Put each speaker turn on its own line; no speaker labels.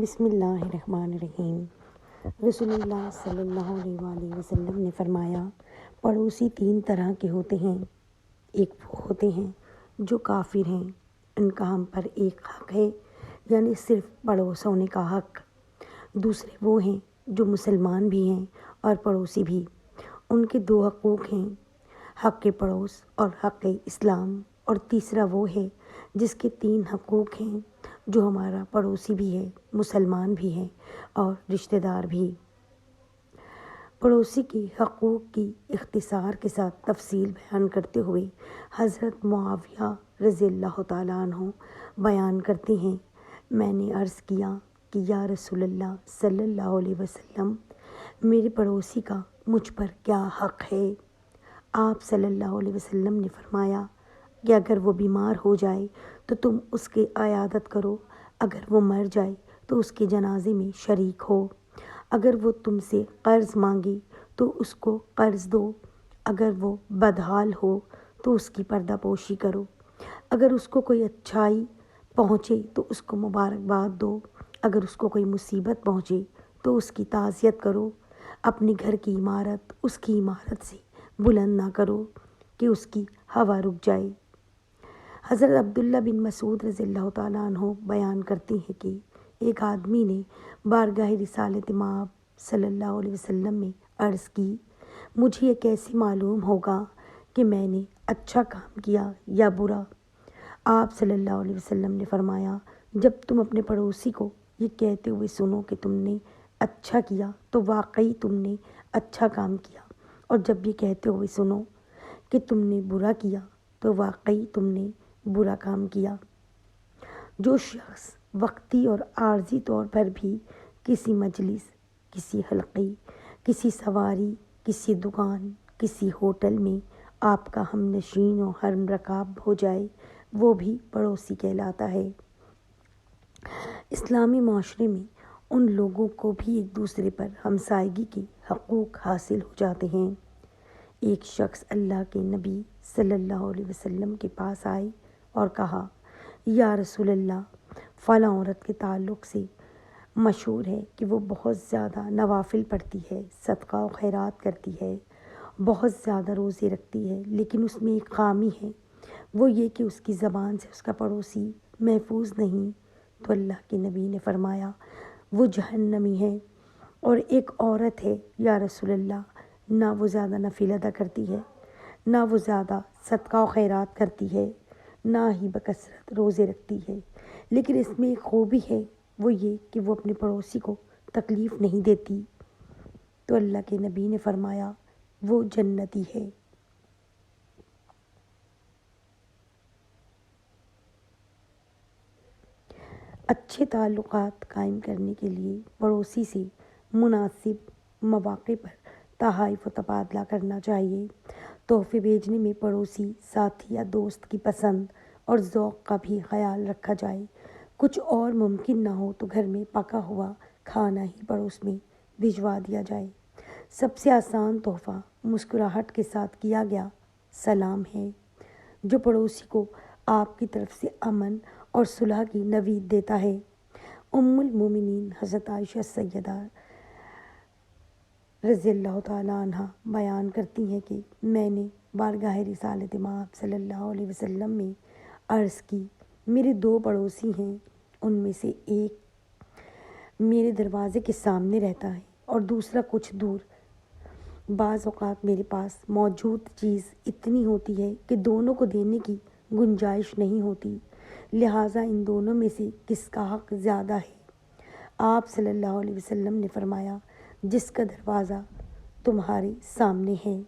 بسم اللہ الرحمن الرحیم۔ رسول اللہ صلی اللہ علیہ وآلہ وسلم نے فرمایا، پڑوسی تین طرح کے ہوتے ہیں۔ ایک وہ ہوتے ہیں جو کافر ہیں، ان کا ہم پر ایک حق ہے، یعنی صرف پڑوس ہونے کا حق۔ دوسرے وہ ہیں جو مسلمان بھی ہیں اور پڑوسی بھی، ان کے دو حقوق ہیں، حق پڑوس اور حق اسلام۔ اور تیسرا وہ ہے جس کے تین حقوق ہیں، جو ہمارا پڑوسی بھی ہے، مسلمان بھی ہے اور رشتہ دار بھی۔ پڑوسی کے حقوق کی اختصار کے ساتھ تفصیل بیان کرتے ہوئے حضرت معاویہ رضی اللہ تعالیٰ عنہ بیان کرتے ہیں، میں نے عرض کیا کہ یا رسول اللہ صلی اللہ علیہ وسلم، میرے پڑوسی کا مجھ پر کیا حق ہے؟ آپ صلی اللہ علیہ وسلم نے فرمایا کہ اگر وہ بیمار ہو جائے تو تم اس کی عیادت کرو، اگر وہ مر جائے تو اس کے جنازے میں شریک ہو، اگر وہ تم سے قرض مانگے تو اس کو قرض دو، اگر وہ بدحال ہو تو اس کی پردہ پوشی کرو، اگر اس کو کوئی اچھائی پہنچے تو اس کو مبارکباد دو، اگر اس کو کوئی مصیبت پہنچے تو اس کی تعزیت کرو، اپنے گھر کی عمارت اس کی عمارت سے بلند نہ کرو کہ اس کی ہوا رک جائے۔ حضرت عبداللہ بن مسعود رضی اللہ تعالیٰ عنہ بیان کرتے ہیں کہ ایک آدمی نے بارگاہ رسالت مآب صلی اللہ علیہ وسلم میں عرض کی، مجھے یہ کیسے معلوم ہوگا کہ میں نے اچھا کام کیا یا برا؟ آپ صلی اللہ علیہ وسلم نے فرمایا، جب تم اپنے پڑوسی کو یہ کہتے ہوئے سنو کہ تم نے اچھا کیا تو واقعی تم نے اچھا کام کیا، اور جب یہ کہتے ہوئے سنو کہ تم نے برا کیا تو واقعی تم نے برا کام کیا۔ جو شخص وقتی اور عارضی طور پر بھی کسی مجلس، کسی حلقے، کسی سواری، کسی دکان، کسی ہوٹل میں آپ کا ہم نشین و ہم رکاب ہو جائے، وہ بھی پڑوسی کہلاتا ہے۔ اسلامی معاشرے میں ان لوگوں کو بھی ایک دوسرے پر ہمسائیگی کے حقوق حاصل ہو جاتے ہیں۔ ایک شخص اللہ کے نبی صلی اللہ علیہ وسلم کے پاس آئے اور کہا، یا رسول اللہ، فلاں عورت کے تعلق سے مشہور ہے کہ وہ بہت زیادہ نوافل پڑھتی ہے، صدقہ و خیرات کرتی ہے، بہت زیادہ روزے رکھتی ہے، لیکن اس میں ایک خامی ہے، وہ یہ کہ اس کی زبان سے اس کا پڑوسی محفوظ نہیں۔ تو اللہ کے نبی نے فرمایا، وہ جہنمی ہے۔ اور ایک عورت ہے یا رسول اللہ، نہ وہ زیادہ نفل ادا کرتی ہے، نہ وہ زیادہ صدقہ و خیرات کرتی ہے، نہ ہی بکثرت روزے رکھتی ہے، لیکن اس میں ایک خوبی ہے، وہ یہ کہ وہ اپنے پڑوسی کو تکلیف نہیں دیتی۔ تو اللہ کے نبی نے فرمایا، وہ جنتی ہے۔ اچھے تعلقات قائم کرنے کے لیے پڑوسی سے مناسب مواقع پر تحائف و تبادلہ کرنا چاہیے۔ تحفے بھیجنے میں پڑوسی، ساتھی یا دوست کی پسند اور ذوق کا بھی خیال رکھا جائے۔ کچھ اور ممکن نہ ہو تو گھر میں پکا ہوا کھانا ہی پڑوس میں بھجوا دیا جائے۔ سب سے آسان تحفہ مسکراہٹ کے ساتھ کیا گیا سلام ہے، جو پڑوسی کو آپ کی طرف سے امن اور صلح کی نوید دیتا ہے۔ ام المومنین حضرت عائشہ سیدہ رضی اللہ تعالیٰ عنہ بیان کرتی ہیں کہ میں نے بارگاہ رسالت مآب صلی اللہ علیہ وسلم میں عرض کی، میرے دو پڑوسی ہیں، ان میں سے ایک میرے دروازے کے سامنے رہتا ہے اور دوسرا کچھ دور۔ بعض اوقات میرے پاس موجود چیز اتنی ہوتی ہے کہ دونوں کو دینے کی گنجائش نہیں ہوتی، لہٰذا ان دونوں میں سے کس کا حق زیادہ ہے؟ آپ صلی اللہ علیہ وسلم نے فرمایا، جس کا دروازہ تمہارے سامنے ہے۔